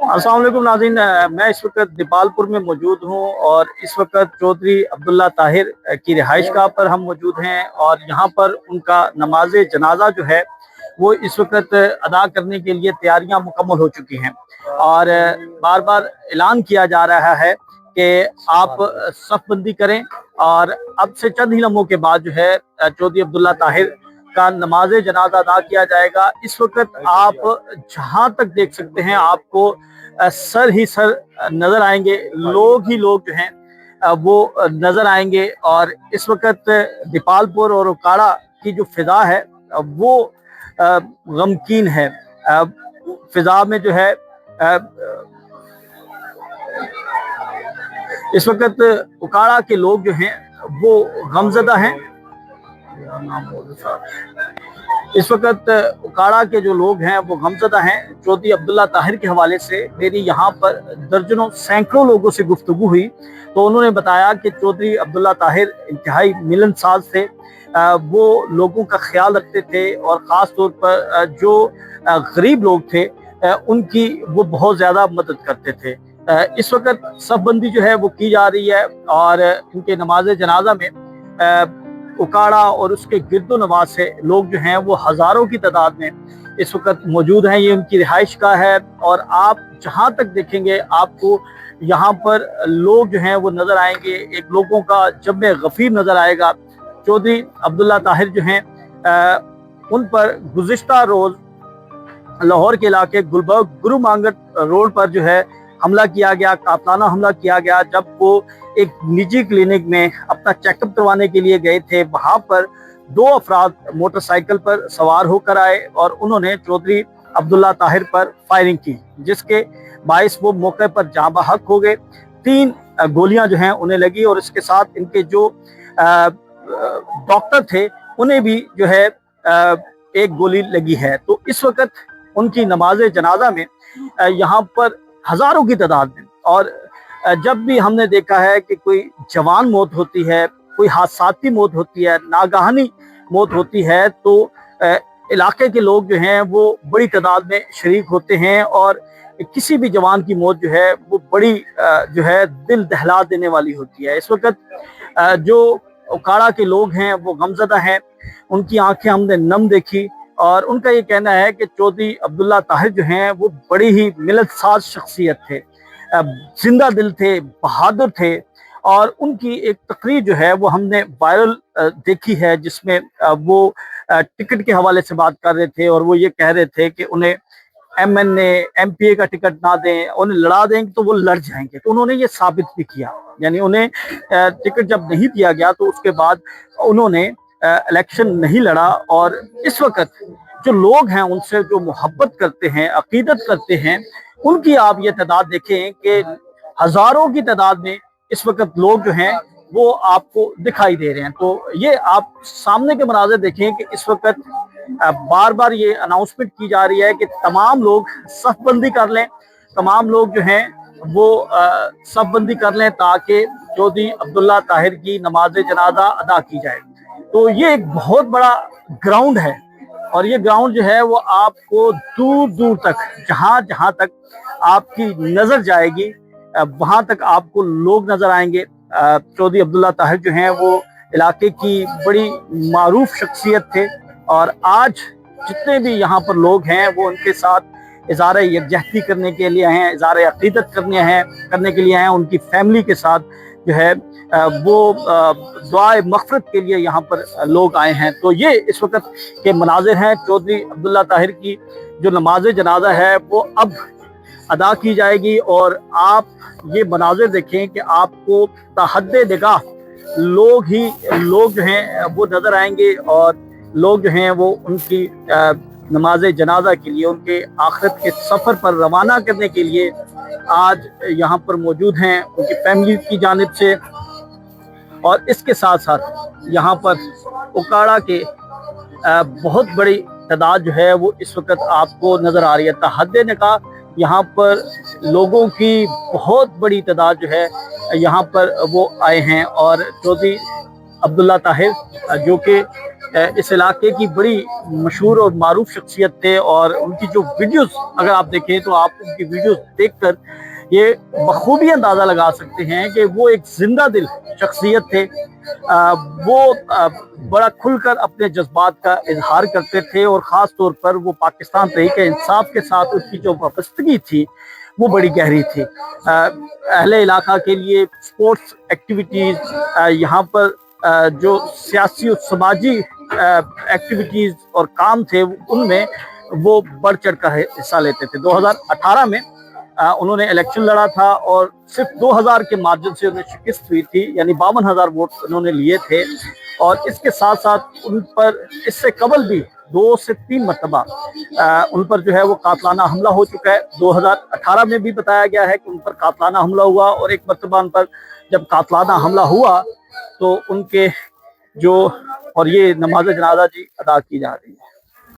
अस्सलाम वालेकुम नाज़रीन, मैं इस वक्त दीपालपुर में मौजूद हूँ और इस वक्त चौधरी अब्दुल्ला ताहिर की रिहाइश गाह पर हम मौजूद हैं और यहाँ पर उनका नमाज जनाजा जो है वो इस वक्त अदा करने के लिए तैयारियां मुकम्मल हो चुकी हैं और बार बार ऐलान किया जा रहा है कि आप सफ बंदी करें और अब से चंद ही लम्हों के बाद जो है चौधरी अब्दुल्ला ताहिर का नमाज जनाजा अदा किया जाएगा। इस वक्त आप जहाँ तक देख सकते हैं आपको सर ही सर नजर आएंगे, लोग ही लोग जो हैं वो नजर आएंगे और इस वक्त दीपालपुर और उकाड़ा की जो फिजा है वो गमकीन है। फिजा में जो है इस वक्त उकाड़ा के लोग जो हैं वो गमजदा हैं। इस वक्त उकाड़ा के जो लोग हैं वो गमजदा हैं। चौधरी अब्दुल्ला ताहिर के हवाले से मेरी यहाँ पर दर्जनों सैकड़ों लोगों से गुफ्तगू हुई तो उन्होंने बताया कि चौधरी अब्दुल्ला ताहिर इंतहाई मिलनसाज थे, वो लोगों का ख्याल रखते थे और ख़ास तौर पर जो गरीब लोग थे उनकी वो बहुत ज़्यादा मदद करते थे। इस वक्त सफबंदी जो है वो की जा रही है और उनके नमाज जनाजा में उकाड़ा और उसके गिरदो नवाज से लोग जो हैं वो हज़ारों की तादाद में इस वक्त मौजूद हैं। ये उनकी रिहाइश गाह है और आप जहाँ तक देखेंगे आपको यहाँ पर लोग जो हैं वो नज़र आएंगे। एक लोगों का जब में गफ़ीर नज़र आएगा। चौधरी अब्दुल्ला ताहिर जो हैं उन पर गुज़िश्ता रोज़ लाहौर के इलाके गुलबर्ग गुरु मांगट रोड पर जो है हमला किया गया, कातलाना हमला किया गया। जब वो एक निजी क्लिनिक में अपना चेकअप करवाने के लिए गए थे, वहाँ पर दो अफराद मोटरसाइकिल पर सवार होकर आए और उन्होंने चौधरी अब्दुल्ला ताहिर पर फायरिंग की, जिसके बाइस वो मौके पर जाँ बहक हो गए। 3 गोलियां जो हैं उन्हें लगी और इसके साथ इनके जो डॉक्टर थे उन्हें भी जो है एक गोली लगी है। तो इस वक्त उनकी नमाज जनाजा में यहाँ पर हज़ारों की तादाद में, और जब भी हमने देखा है कि कोई जवान मौत होती है, कोई हादसाती मौत होती है, नागहानी मौत होती है, तो इलाके के लोग जो हैं वो बड़ी तादाद में शरीक होते हैं और किसी भी जवान की मौत जो है वो बड़ी जो है दिल दहला देने वाली होती है। इस वक्त जो उकाड़ा के लोग हैं वो गमजदा हैं, उनकी आंखें हमने नम देखी और उनका ये कहना है कि चौधरी अब्दुल्ला ताहिर जो हैं वो बड़ी ही मिलनसाज शख्सियत थे, जिंदा दिल थे, बहादुर थे। और उनकी एक तकरीर जो है वो हमने वायरल देखी है, जिसमें वो टिकट के हवाले से बात कर रहे थे और वो ये कह रहे थे कि उन्हें MNA MPA का टिकट ना दें, उन्हें लड़ा देंगे तो वो लड़ जाएंगे। तो उन्होंने ये साबित भी किया, यानी उन्हें टिकट जब नहीं दिया गया तो उसके बाद उन्होंने इलेक्शन नहीं लड़ा। और इस वक्त जो लोग हैं उनसे जो मोहब्बत करते हैं, अकीदत करते हैं, उनकी आप ये तादाद देखें कि हज़ारों की तादाद में इस वक्त लोग जो हैं वो आपको दिखाई दे रहे हैं। तो ये आप सामने के मनाज़र देखें कि इस वक्त बार बार ये अनाउंसमेंट की जा रही है कि तमाम लोग सफबंदी कर लें, तमाम लोग जो हैं वो सफबंदी कर लें ताकि चौधरी अब्दुल्ला ताहिर की नमाज जनाजा अदा की जाए। तो ये एक बहुत बड़ा ग्राउंड है और ये ग्राउंड जो है वो आपको दूर दूर तक, जहाँ जहाँ तक आपकी नज़र जाएगी वहाँ तक आपको लोग नज़र आएंगे। चौधरी अब्दुल्ला ताहिर जो हैं वो इलाके की बड़ी मारूफ शख्सियत थे और आज जितने भी यहाँ पर लोग हैं वो उनके साथ इज़हार यकजहती करने के लिए हैं, इज़हार अक़ीदत करने के लिए हैं। उनकी फैमिली के साथ जो है वो दुआए मग़फ़िरत के लिए यहाँ पर लोग आए हैं। तो ये इस वक्त के मनाज़िर हैं। चौधरी अब्दुल्ला ताहिर की जो नमाज जनाजा है वो अब अदा की जाएगी और आप ये मनाज़िर देखें कि आपको तहद्दे निगाह लोग जो हैं वो नज़र आएंगे और लोग जो हैं वो उनकी नमाज जनाजा के लिए, उनके आखिरत के सफ़र पर रवाना करने के लिए आज यहाँ पर मौजूद हैं उनकी फैमिली की जानिब से। और इसके साथ साथ यहाँ पर उकाड़ा के बहुत बड़ी तादाद जो है वो इस वक्त आपको नज़र आ रही है। तहद्दे निगाह यहाँ पर लोगों की बहुत बड़ी तादाद जो है यहाँ पर वो आए हैं और चौधरी अब्दुल्ला ताहिर जो कि اس علاقے کی بڑی مشہور اور معروف شخصیت تھے، اور ان کی جو ویڈیوز اگر آپ دیکھیں تو آپ ان کی ویڈیوز دیکھ کر یہ بخوبی اندازہ لگا سکتے ہیں کہ وہ ایک زندہ دل شخصیت تھے۔ وہ بڑا کھل کر اپنے جذبات کا اظہار کرتے تھے، اور خاص طور پر وہ پاکستان تحریک انصاف کے ساتھ ان کی جو وابستگی تھی وہ بڑی گہری تھی۔ اہل علاقہ کے لیے سپورٹس ایکٹیویٹیز، یہاں پر جو سیاسی و سماجی ایکٹیویٹیز اور کام تھے ان میں وہ بڑھ چڑھ کر حصہ لیتے تھے۔ 2018 میں انہوں نے الیکشن لڑا تھا، اور صرف 2000 کے مارجن سے انہیں شکست ہوئی تھی، یعنی 52,000 ووٹ انہوں نے لیے تھے۔ اور اس کے ساتھ ساتھ ان پر اس سے قبل بھی 2 سے 3 مرتبہ ان پر جو ہے وہ قاتلانہ حملہ ہو چکا ہے۔ 2018 میں بھی بتایا گیا ہے کہ ان پر قاتلانہ حملہ ہوا، اور ایک مرتبہ ان پر جب قاتلانہ حملہ ہوا تو ان کے جو اور یہ نماز جنازہ جی ادا کی جا رہی ہے۔